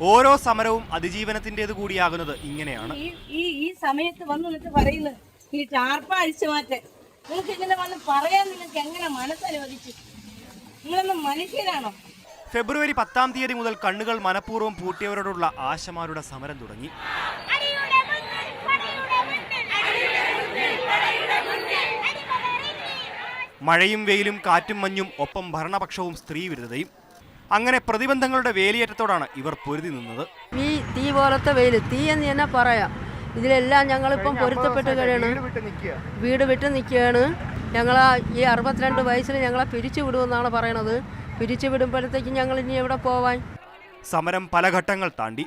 ഓരോ സമരവും അതിജീവനത്തിൻ്റെത് കൂടിയാകുന്നത് ഇങ്ങനെയാണ്. ഈ സമയത്ത് വന്നിട്ട് പറയുന്നത് ഈ ടാർപ്പ അഴിച്ചു മാറ്റാൻ നിങ്ങൾക്ക് ഇങ്ങനെ വന്ന് പറയാൻ നിങ്ങൾക്ക് എങ്ങനെ മനസ്സനുവദിച്ചു? നിങ്ങളൊന്നും മനുഷ്യരാണോ? ഫെബ്രുവരി 10-ാം തീയതി മുതൽ കണ്ണുകൾ മനഃപൂർവ്വം പൂട്ടിയവരോടുള്ള ആശമാരുടെ സമരം തുടങ്ങി. മഴയും വെയിലും കാറ്റും മഞ്ഞും ഒപ്പം ഭരണപക്ഷവും സ്ത്രീ വിരുദ്ധതയും. അങ്ങനെ പ്രതിബന്ധങ്ങളുടെ വേലിയേറ്റത്തോടാണ് ഇവർ പൊരുതി നിന്നത്. ഈ തീ പോലത്തെ വെയിൽ, തീ എന്ന് തന്നെ പറയാം. ഇതിലെല്ലാം ഞങ്ങളിപ്പം പൊരുത്തപ്പെട്ട് കഴിയാണ്, വീട് വിട്ട് നിൽക്കുകയാണ്. ഞങ്ങളാ ഈ 62 വയസ്സിൽ ഞങ്ങളെ പിരിച്ചു വിടുമെന്നാണ് പറയണത്. പിരിച്ചു വിടുമ്പോഴത്തേക്കും ഞങ്ങൾ ഇനി എവിടെ പോവാൻ? സമരം പല ഘട്ടങ്ങൾ താണ്ടി.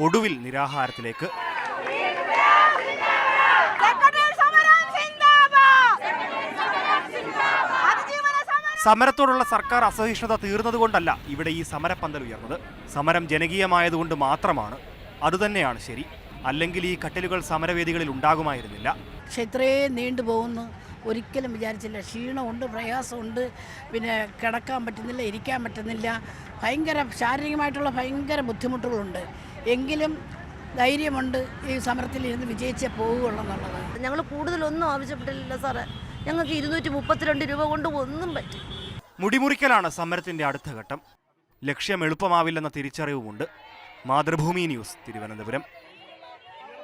ഒടുവിൽ നിരാഹാരത്തിലേക്ക്. സമരത്തോടുള്ള സർക്കാർ അസഹിഷ്ണുത തീർന്നതുകൊണ്ടല്ല ഇവിടെ ഈ സമരപ്പന്തൽ ഉയർന്നത്. സമരം ജനകീയമായതുകൊണ്ട് മാത്രമാണ്. അതുതന്നെയാണ് ശരി. അല്ലെങ്കിൽ ഈ കട്ടിലുകൾ സമരവേദികളിൽ ഉണ്ടാകുമായിരുന്നില്ല. പക്ഷെ ഇത്രയും നീണ്ടുപോകുന്നു ഒരിക്കലും വിചാരിച്ചില്ല. ക്ഷീണമുണ്ട്, പ്രയാസമുണ്ട്, പിന്നെ കിടക്കാൻ പറ്റുന്നില്ല, ഇരിക്കാൻ പറ്റുന്നില്ല. ഭയങ്കര ശാരീരികമായിട്ടുള്ള ഭയങ്കര ബുദ്ധിമുട്ടുകളുണ്ട്. എങ്കിലും ധൈര്യമുണ്ട്, ഈ സമരത്തിൽ ഇരുന്ന് വിജയിച്ചേ പോവുകയുള്ളൂ എന്നുള്ളത്. ഞങ്ങൾ കൂടുതലൊന്നും ആവശ്യപ്പെട്ടില്ല സാറേ. ഞങ്ങൾക്ക് 232 രൂപ കൊണ്ട് ഒന്നും പറ്റും. മുടിമുറിക്കലാണ് സമരത്തിന്റെ അടുത്ത ഘട്ടം. ലക്ഷ്യം എളുപ്പമാവില്ലെന്ന തിരിച്ചറിവുമുണ്ട്. മാതൃഭൂമി ന്യൂസ്, തിരുവനന്തപുരം.